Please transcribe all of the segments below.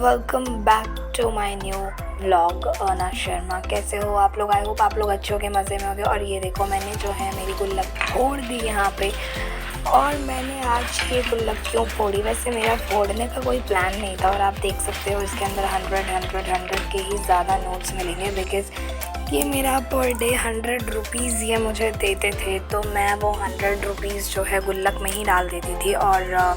Welcome back to my new vlog. Ana Sharma, कैसे हो आप लोग? आई होप आप लोग अच्छे होंगे, मज़े में होंगे। और ये देखो, मैंने जो है मेरी गुल्लक फोड़ दी यहाँ पे। और मैंने आज ये गुल्लक क्यों फोड़ी? वैसे मेरा फोड़ने का कोई प्लान नहीं था। और आप देख सकते हो इसके अंदर 100 के ही ज़्यादा नोट्स मिलेंगे, बिकॉज़ ये मेरा पर डे 100 रुपीज़ ये मुझे देते थे। तो मैं वो 100 रुपीज़ जो है गुल्लक में ही डाल देती थी। और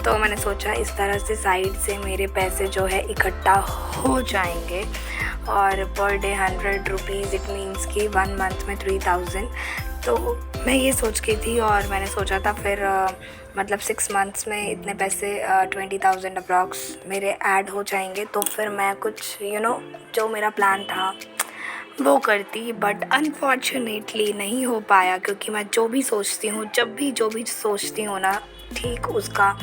तो मैंने सोचा इस तरह से साइड से मेरे पैसे जो है इकट्ठा हो जाएंगे। और per day 100 rupees, it means कि 1 मंथ में 3000। तो मैं ये सोच के थी, और मैंने सोचा था फिर मतलब 6 मंथ्स में इतने पैसे 20,000 अप्रॉक्स मेरे ऐड हो जाएंगे। तो फिर मैं कुछ जो मेरा प्लान था वो करती, बट अनफॉर्चुनेटली नहीं हो पाया। क्योंकि मैं जो भी सोचती हूँ, जब भी जो भी सोचती हूँ ना, ठीक उसका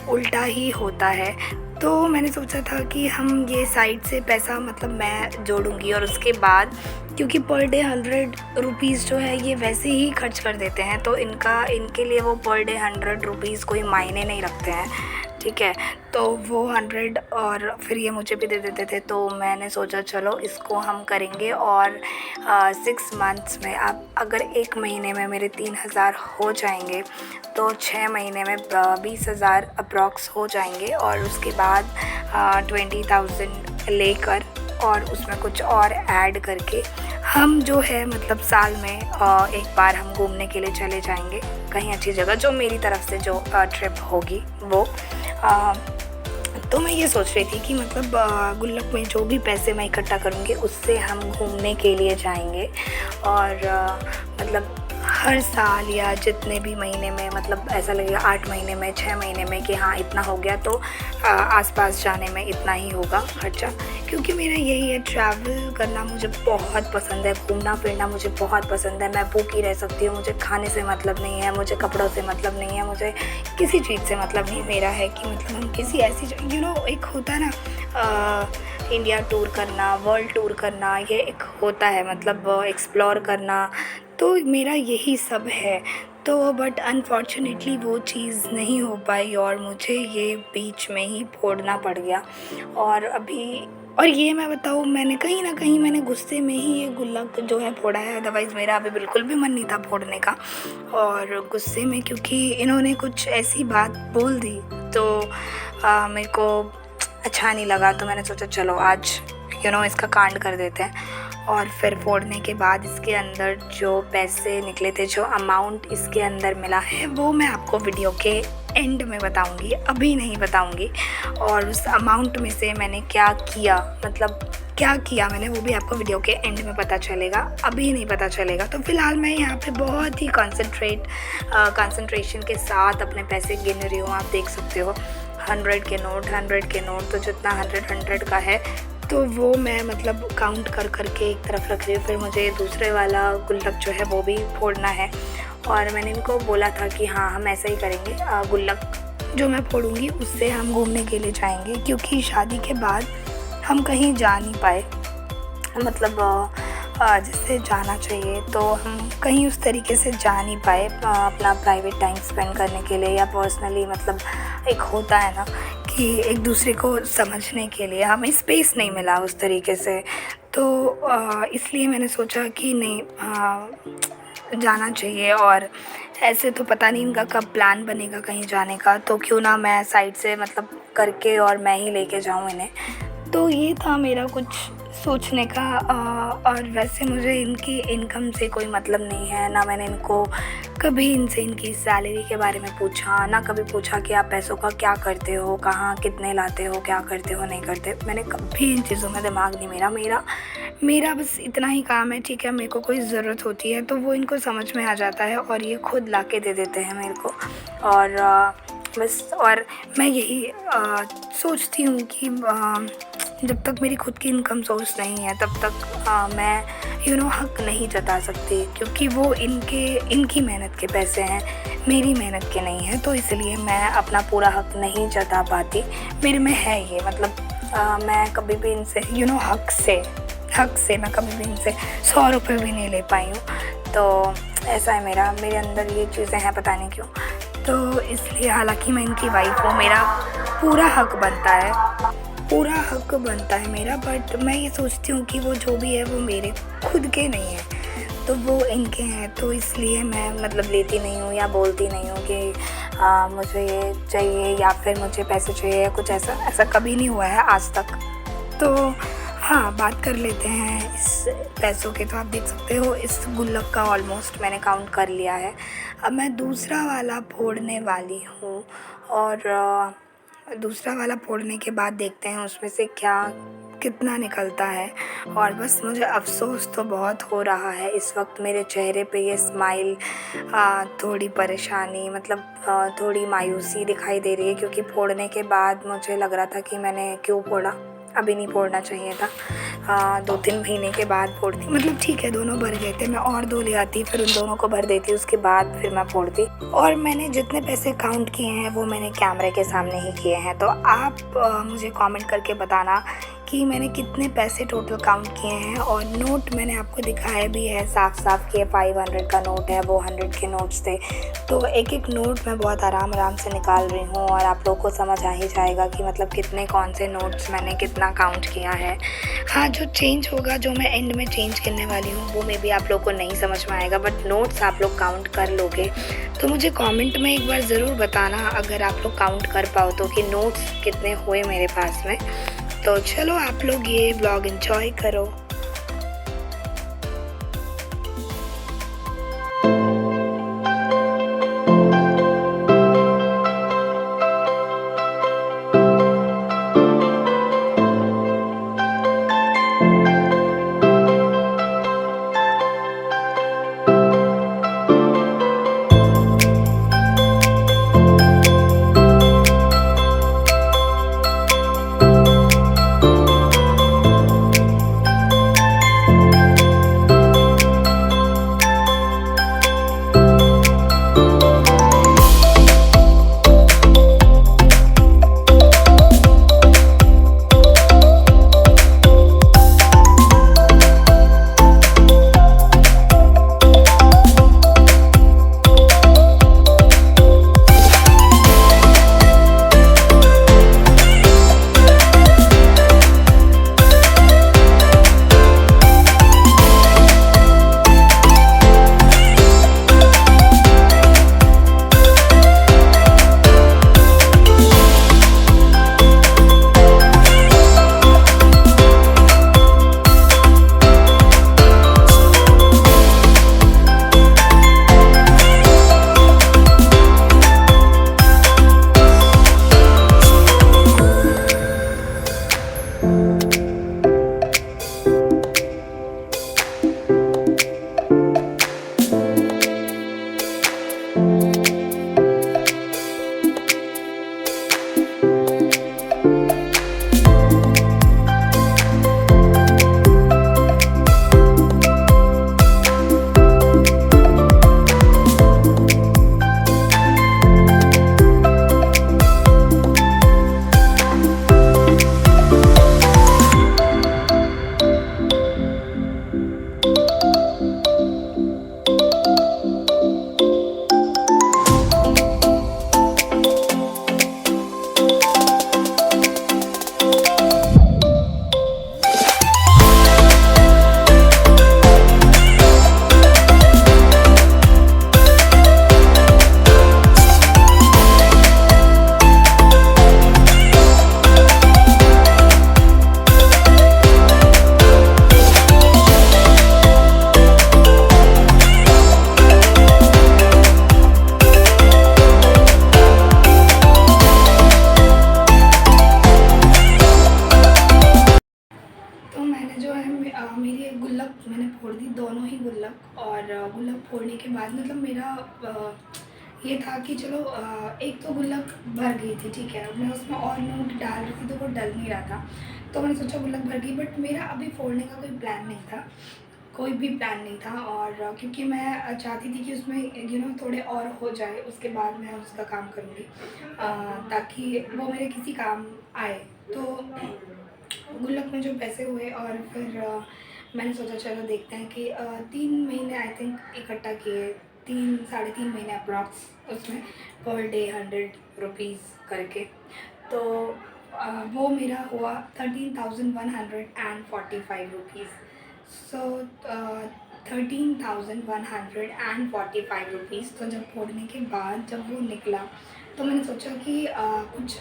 उल्टा ही होता है। तो मैंने सोचा था कि हम ये साइड से पैसा मतलब मैं जोड़ूंगी, और उसके बाद क्योंकि पर डे 100 रुपीज़ जो है ये वैसे ही खर्च कर देते हैं, तो इनके लिए वो पर डे 100 रुपीज़ कोई मायने नहीं रखते हैं, ठीक है। तो वो 100 और फिर ये मुझे भी दे देते थे। तो मैंने सोचा चलो इसको हम करेंगे। और 6 मंथ्स में, आप अगर 1 महीने में मेरे 3000 हो जाएंगे, तो 6 महीने में 20,000 अप्रॉक्स हो जाएंगे। और उसके बाद 20,000 लेकर और उसमें कुछ और ऐड करके हम जो है मतलब साल में एक बार हम घूमने के लिए चले जाएंगे कहीं अच्छी जगह, जो मेरी तरफ से जो ट्रिप होगी वो। तो मैं ये सोच रही थी कि मतलब गुल्लक में जो भी पैसे मैं इकट्ठा करूँगी उससे हम घूमने के लिए जाएंगे। और मतलब हर साल या जितने भी महीने में, मतलब ऐसा लगेगा 8 महीने में, 6 महीने में कि हाँ इतना हो गया, तो आसपास जाने में इतना ही होगा खर्चा। क्योंकि मेरा यही है, ट्रैवल करना मुझे बहुत पसंद है, घूमना फिरना मुझे बहुत पसंद है। मैं भूखी रह सकती हूँ, मुझे खाने से मतलब नहीं है, मुझे कपड़ों से मतलब नहीं है, मुझे किसी चीज़ से मतलब नहीं। मेरा है कि मतलब हम किसी ऐसी एक होता है ना, इंडिया टूर करना, वर्ल्ड टूर करना, ये एक होता है मतलब एक्सप्लोर करना। तो मेरा यही सब है। तो बट अनफॉर्चुनेटली वो चीज़ नहीं हो पाई, और मुझे ये बीच में ही फोड़ना पड़ गया। और ये मैं बताऊँ, मैंने कहीं ना कहीं मैंने गुस्से में ही ये गुल्लक जो है फोड़ा है। अदरवाइज़ मेरा अभी बिल्कुल भी मन नहीं था फोड़ने का। और गुस्से में क्योंकि इन्होंने कुछ ऐसी बात बोल दी, तो मेरे को अच्छा नहीं लगा। तो मैंने सोचा चलो आज इसका कांड कर देते हैं। और फिर फोड़ने के बाद इसके अंदर जो पैसे निकले थे, जो अमाउंट इसके अंदर मिला है, वो मैं आपको वीडियो के एंड में बताऊंगी, अभी नहीं बताऊंगी। और उस अमाउंट में से मैंने क्या किया, मतलब क्या किया मैंने, वो भी आपको वीडियो के एंड में पता चलेगा, अभी नहीं पता चलेगा। तो फ़िलहाल मैं यहाँ पे बहुत ही कंसंट्रेशन के साथ अपने पैसे गिन रही हूँ। आप देख सकते हो 100 के नोट, तो जितना 100 का है, तो वो मैं मतलब काउंट कर के एक तरफ रख रही हूँ। फिर मुझे दूसरे वाला गुल्लक जो है वो भी फोड़ना है। और मैंने इनको बोला था कि हाँ हम ऐसा ही करेंगे, गुल्लक जो मैं फोड़ूंगी उससे हम घूमने के लिए जाएंगे। क्योंकि शादी के बाद हम कहीं जा नहीं पाए, मतलब जिससे जाना चाहिए, तो हम कहीं उस तरीके से जा नहीं पाए अपना प्राइवेट टाइम स्पेंड करने के लिए, या पर्सनली मतलब एक होता है ना कि एक दूसरे को समझने के लिए हमें स्पेस नहीं मिला उस तरीके से। तो इसलिए मैंने सोचा कि नहीं, जाना चाहिए। और ऐसे तो पता नहीं इनका कब प्लान बनेगा कहीं जाने का, तो क्यों ना मैं साइड से मतलब करके और मैं ही लेके जाऊँ इन्हें। तो ये था मेरा कुछ सोचने का। और वैसे मुझे इनकी इनकम से कोई मतलब नहीं है, ना मैंने इनको कभी इनसे इनकी सैलरी के बारे में पूछा, ना कभी पूछा कि आप पैसों का क्या करते हो, कहाँ कितने लाते हो, क्या करते हो, नहीं करते। मैंने कभी इन चीज़ों में दिमाग नहीं मेरा बस इतना ही काम है, ठीक है। मेरे को कोई ज़रूरत होती है तो वो इनको समझ में आ जाता है, और ये खुद ला के दे देते हैं मेरे को। और बस, और मैं यही सोचती हूँ कि जब तक मेरी खुद की इनकम सोर्स नहीं है, तब तक मैं हक नहीं जता सकती। क्योंकि वो इनकी मेहनत के पैसे हैं, मेरी मेहनत के नहीं है। तो इसलिए मैं अपना पूरा हक नहीं जता पाती। मेरे में है ये, मतलब मैं कभी भी इनसे हक से मैं कभी भी इनसे 100 रुपये भी नहीं ले पाई हूँ। तो ऐसा है मेरे अंदर ये चीज़ें हैं, पता नहीं क्यों। तो इसलिए हालांकि मैं इनकी वाइफ हूँ, मेरा पूरा हक बनता है पूरा हक बनता है मेरा, बट मैं ये सोचती हूँ कि वो जो भी है वो मेरे खुद के नहीं है, तो वो इनके हैं, तो इसलिए मैं मतलब लेती नहीं हूँ या बोलती नहीं हूँ कि मुझे ये चाहिए या फिर मुझे पैसे चाहिए या कुछ ऐसा। ऐसा कभी नहीं हुआ है आज तक। तो हाँ, बात कर लेते हैं इस पैसों के। तो आप देख सकते हो इस गुल्लक का ऑलमोस्ट मैंने काउंट कर लिया है। अब मैं दूसरा वाला फोड़ने वाली हूँ, और दूसरा वाला फोड़ने के बाद देखते हैं उसमें से क्या कितना निकलता है। और बस मुझे अफ़सोस तो बहुत हो रहा है इस वक्त मेरे चेहरे पे ये स्माइल, थोड़ी परेशानी, मतलब थोड़ी मायूसी दिखाई दे रही है, क्योंकि फोड़ने के बाद मुझे लग रहा था कि मैंने क्यों फोड़ा, अभी नहीं फोड़ना चाहिए था। 2-3 महीने के बाद फोड़ती, मतलब ठीक है दोनों भर गए थे, मैं और 2 ले आती, फिर उन दोनों को भर देती, उसके बाद फिर मैं फोड़ती। और मैंने जितने पैसे काउंट किए हैं वो मैंने कैमरे के सामने ही किए हैं। तो आप मुझे कमेंट करके बताना कि मैंने कितने पैसे टोटल काउंट किए हैं। और नोट मैंने आपको दिखाया भी है साफ साफ कि 500 का नोट है, वो 100 के नोट्स थे। तो एक एक नोट मैं बहुत आराम से निकाल रही हूँ, और आप लोगों को समझ आ ही जाएगा कि मतलब कितने कौन से नोट्स मैंने कितना काउंट किया है। हाँ, जो चेंज होगा, जो मैं एंड में चेंज करने वाली हूँ, वो मे बी आप लोग को नहीं समझ में आएगा, बट नोट्स आप लोग काउंट कर लोगे। तो मुझे कमेंट में एक बार ज़रूर बताना अगर आप लोग काउंट कर पाओ तो, कि नोट्स कितने हुए मेरे पास में। तो चलो आप लोग ये व्लॉग एंजॉय करो। मेरी गुल्लक मैंने फोड़ दी, दोनों ही गुल्लक। और गुल्लक फोड़ने के बाद मतलब मेरा ये था कि चलो एक तो गुल्लक भर गई थी, ठीक है, मैं उसमें और नोट डाल रही थी तो वो डल नहीं रहा था, तो मैंने सोचा गुल्लक भर गई। बट मेरा अभी फोड़ने का कोई प्लान नहीं था, कोई भी प्लान नहीं था। और क्योंकि मैं चाहती थी कि उसमें थोड़े और हो जाए, उसके बाद मैं उसका काम करूँगी, ताकि वो मेरे किसी काम आए। तो गुल्लक में जो पैसे हुए, और फिर मैंने सोचा चलो देखते हैं कि 3 महीने आई थिंक इकट्ठा किए, 3-3.5 महीने अप्रॉक्स, उसमें पर डे 100 रुपीज़ करके। तो वो मेरा हुआ 13,145 रुपीज़। सो 13,145 रुपीज़। तो जब फोड़ने के बाद जब वो निकला तो मैंने सोचा कि कुछ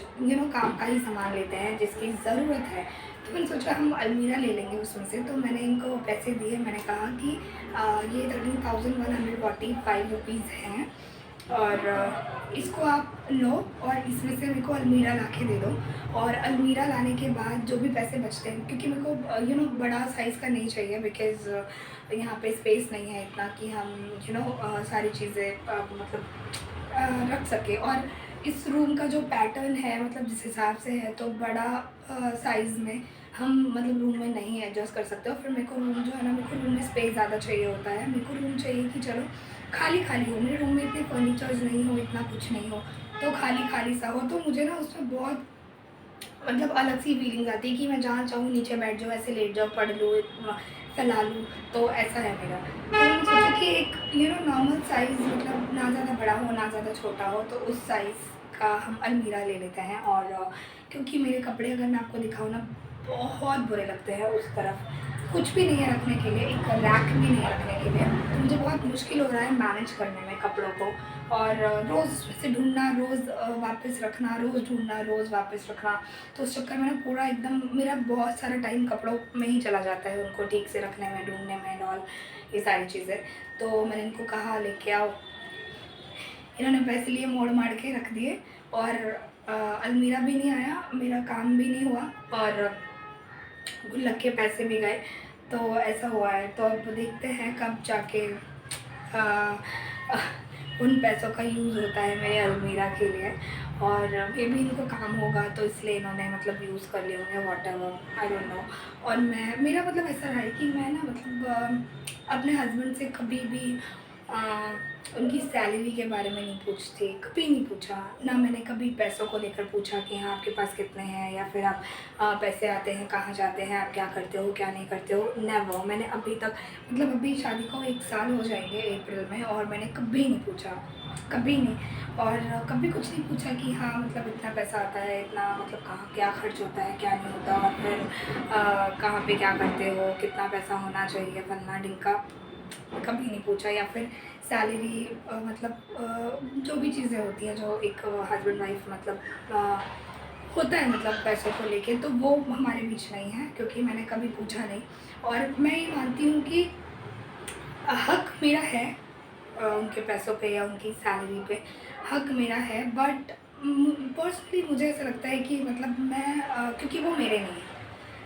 काम का ही सामान लेते हैं जिसकी ज़रूरत है। तो मैंने सोचा हम अलमीरा ले लेंगे उसमें से। तो मैंने इनको पैसे दिए, मैंने कहा कि ये 13,145 रुपीज़ हैं और इसको आप लो और इसमें से मेरे को अलमीरा ला के दे दो। और अलमीरा लाने के बाद जो भी पैसे बचते हैं, क्योंकि मेरे को बड़ा साइज़ का नहीं चाहिए, बिकॉज़ यहाँ पे स्पेस नहीं है इतना कि हम सारी चीज़ें मतलब रख सकें। और इस रूम का जो पैटर्न है मतलब जिस हिसाब से है, तो बड़ा साइज़ में हम मतलब रूम में नहीं एडजस्ट कर सकते। और फिर मेरे को रूम जो है ना, मेरे को रूम में स्पेस ज़्यादा चाहिए होता है। मेरे को रूम चाहिए कि चलो खाली खाली हो, मेरे रूम में इतने फर्नीचर्स नहीं हो, इतना कुछ नहीं हो, तो खाली खाली सा हो। तो मुझे ना उसमें बहुत मतलब अलग सी फीलिंग्स आती है कि मैं जहाँ चाहूँ नीचे बैठ जाऊँ, ऐसे लेट जाऊँ, पढ़ लूँ, फैला लूँ। तो ऐसा है मेरा। तो मैंने सोचा कि एक नॉर्मल साइज़, मतलब ना ज़्यादा बड़ा हो ना ज़्यादा छोटा हो, तो उस साइज़ का हम अलमीरा ले लेते हैं। और क्योंकि मेरे कपड़े अगर मैं आपको दिखाऊँ ना, बहुत बुरे लगते हैं उस तरफ, कुछ भी नहीं है रखने के लिए, एक रैक भी नहीं है रखने के लिए। तो मुझे बहुत मुश्किल हो रहा है मैनेज करने में कपड़ों को। और रोज़ से ढूँढना, रोज़ वापस रखना, रोज़ ढूँढना, रोज़ वापस रखना। तो उस चक्कर में ना पूरा एकदम मेरा बहुत सारा टाइम कपड़ों में ही चला जाता है, उनको ठीक से रखने में, ढूँढने में एंड ऑल ये सारी चीज़ें। तो मैंने इनको कहा लेके आओ, इन्होंने पैसे लिए, मोड़ मार के रख दिए और अलमीरा भी नहीं आया, मेरा काम भी नहीं हुआ और गुल्लक के पैसे भी गए। तो ऐसा हुआ है। तो अब देखते हैं कब जाके उन पैसों का यूज़ होता है मेरे अलमीरा के लिए। और मे भी इनको काम होगा तो इसलिए इन्होंने मतलब यूज़ कर लिए होंगे, व्हाटएवर, आई डोंट नो। और मेरा मतलब ऐसा रहा है कि मैं ना मतलब अपने हस्बैंड से कभी भी उनकी सैलरी के बारे में नहीं पूछती, कभी नहीं पूछा। ना मैंने कभी पैसों को लेकर पूछा कि हाँ आपके पास कितने हैं, या फिर आप पैसे आते हैं कहाँ जाते हैं, आप क्या करते हो क्या नहीं करते हो, नेवर। मैंने अभी तक मतलब अभी शादी को 1 साल हो जाएंगे अप्रैल में, और मैंने कभी नहीं पूछा, कभी नहीं। और कभी कुछ नहीं पूछा कि हाँ मतलब इतना पैसा आता है, इतना मतलब कहाँ क्या खर्च होता है, क्या नहीं होता, और फिर कहाँ पे क्या करते हो, कितना पैसा होना चाहिए, फलना ढिमका, कभी नहीं पूछा। या फिर सैलरी मतलब जो भी चीज़ें होती हैं जो एक हस्बैंड वाइफ मतलब होता है मतलब पैसों को लेके, तो वो हमारे बीच नहीं है, क्योंकि मैंने कभी पूछा नहीं। और मैं ये मानती हूँ कि हक मेरा है उनके पैसों पे या उनकी सैलरी पे, हक मेरा है। बट पर्सनली मुझे ऐसा लगता है कि मतलब मैं क्योंकि वो मेरे नहीं है,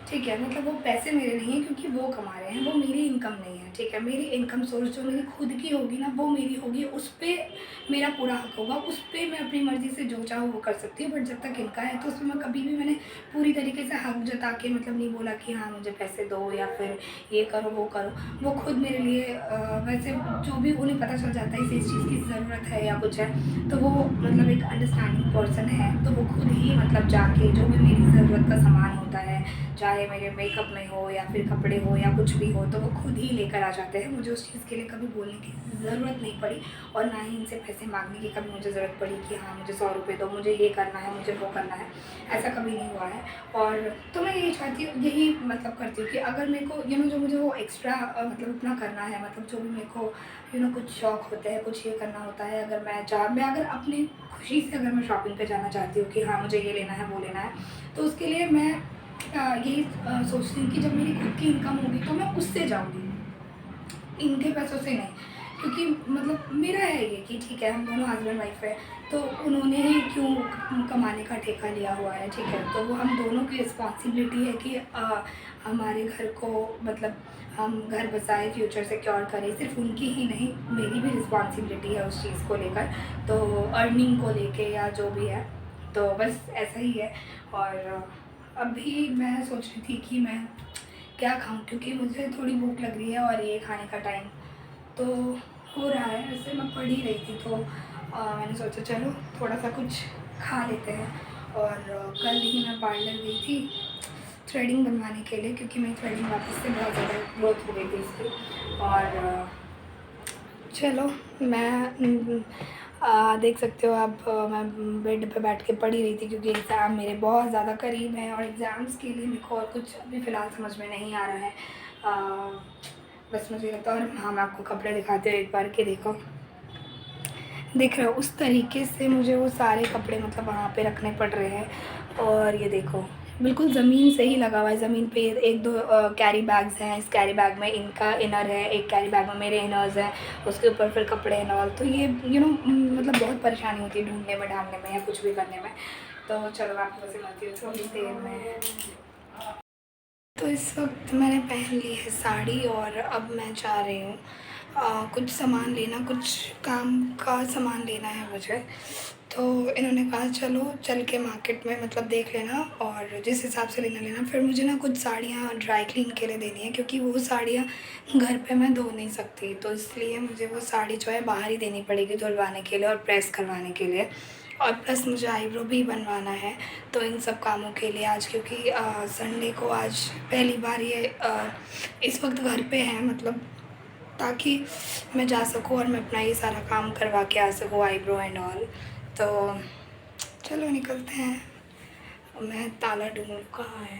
ठीक है, मतलब वो पैसे मेरे नहीं हैं क्योंकि वो कमा रहे हैं, वो मेरी इनकम नहीं है, ठीक है। मेरी इनकम सोर्स जो मेरी खुद की होगी ना, वो मेरी होगी, उस पर मेरा पूरा हक होगा, उस पर मैं अपनी मर्ज़ी से जो चाहूँ वो कर सकती हूँ। बट जब तक इनका है तो उसमें मैं कभी भी मैंने पूरी तरीके से हक जता के मतलब नहीं बोला कि हाँ मुझे पैसे दो या फिर ये करो वो करो। वो खुद मेरे लिए वैसे जो भी उन्हें पता चल जाता है इस चीज़ की ज़रूरत है या कुछ है, तो वो मतलब एक अंडरस्टैंडिंग पर्सन है, तो वो खुद ही मतलब जाके जो भी मेरी ज़रूरत का सामान होता है, चाहे मेरे मेकअप में हो या फिर कपड़े हो या कुछ भी हो, तो वो खुद ही लेकर आ जाते हैं। मुझे उस चीज़ के लिए कभी बोलने की ज़रूरत नहीं पड़ी, और ना ही इनसे पैसे मांगने की कभी मुझे ज़रूरत पड़ी कि हाँ मुझे 100 रुपये दो, मुझे ये करना है, मुझे वो करना है, ऐसा कभी नहीं हुआ है। और तो मैं यही चाहती हूँ, यही मतलब करती हूँ कि अगर मेरे को जो मुझे वो एक्स्ट्रा मतलब अपना करना है, मतलब जो भी मेरे को कुछ शौक़ होते हैं, कुछ ये करना होता है, अगर मैं अगर अपनी खुशी से अगर मैं शॉपिंग पे जाना चाहती हूँ कि हाँ मुझे ये लेना है वो लेना है, तो उसके लिए मैं यही सोचती हूँ कि जब मेरी खुद की इनकम होगी तो मैं उससे जाऊँगी, इनके पैसों से नहीं। क्योंकि मतलब मेरा है ये कि ठीक है हम दोनों हस्बैंड वाइफ है, तो उन्होंने ही क्यों कमाने का ठेका लिया हुआ है, ठीक है, तो वो हम दोनों की रिस्पॉन्सिबिलिटी है कि हमारे घर को मतलब हम घर बसाए, फ्यूचर सिक्योर करें। सिर्फ उनकी ही नहीं, मेरी भी रिस्पॉन्सिबिलिटी है उस चीज़ को लेकर, तो अर्निंग को लेके या जो भी है, तो बस ऐसा ही है। और अभी मैं सोच रही थी कि मैं क्या खाऊं, क्योंकि मुझे थोड़ी भूख लग रही है और ये खाने का टाइम तो हो रहा है। वैसे मैं पढ़ ही रही थी, तो मैंने सोचा चलो थोड़ा सा कुछ खा लेते हैं। और कल ही मैं पार्लर गई थी थ्रेडिंग बनवाने के लिए, क्योंकि मेरी थ्रेडिंग वापस से बहुत ज़्यादा ग्रोथ हो गई थी इसकी। और चलो मैं देख सकते हो आप, मैं बेड पे बैठ के पढ़ ही रही थी क्योंकि एग्ज़ाम मेरे बहुत ज़्यादा करीब हैं और एग्ज़ाम्स के लिए मेरे को और कुछ अभी फ़िलहाल समझ में नहीं आ रहा है। बस मुझे लगता है, और हाँ, मैं आपको कपड़े दिखाती हूँ एक बार कि देखो, दिख रहा है उस तरीके से मुझे वो सारे कपड़े मतलब वहाँ पे रखने पड़ रहे हैं। और ये देखो बिल्कुल ज़मीन से ही लगा हुआ है, ज़मीन पे एक दो कैरी बैग्स हैं, इस कैरी बैग में इनका इनर है, एक कैरी बैग में मेरे इनर्स हैं, उसके ऊपर फिर कपड़े एंड ऑल। तो ये मतलब बहुत परेशानी होती है ढूंढने में, डालने में या कुछ भी करने में। तो चलो मैं आपको वैसे मिलती हूँ थोड़ी देर में। तो इस वक्त मैंने पहन ली है साड़ी और अब मैं जा रही हूँ कुछ सामान लेना, कुछ काम का सामान लेना है मुझे। तो इन्होंने कहा चलो चल के मार्केट में मतलब देख लेना और जिस हिसाब से लेना। फिर मुझे ना कुछ साड़ियाँ ड्राई क्लीन के लिए देनी है क्योंकि वो साड़ियाँ घर पे मैं धो नहीं सकती, तो इसलिए मुझे वो साड़ी जो है बाहर ही देनी पड़ेगी धुलवाने के लिए और प्रेस करवाने के लिए। और प्लस मुझे आईब्रो भी बनवाना है। तो इन सब कामों के लिए आज, क्योंकि संडे को आज पहली बार ये इस वक्त घर पे है, मतलब ताकि मैं जा सकूँ और मैं अपना ये सारा काम करवा के आ सकूँ, आईब्रो एंड ऑल। तो चलो निकलते हैं। मैं ताला ढूंढूँ कहाँ है।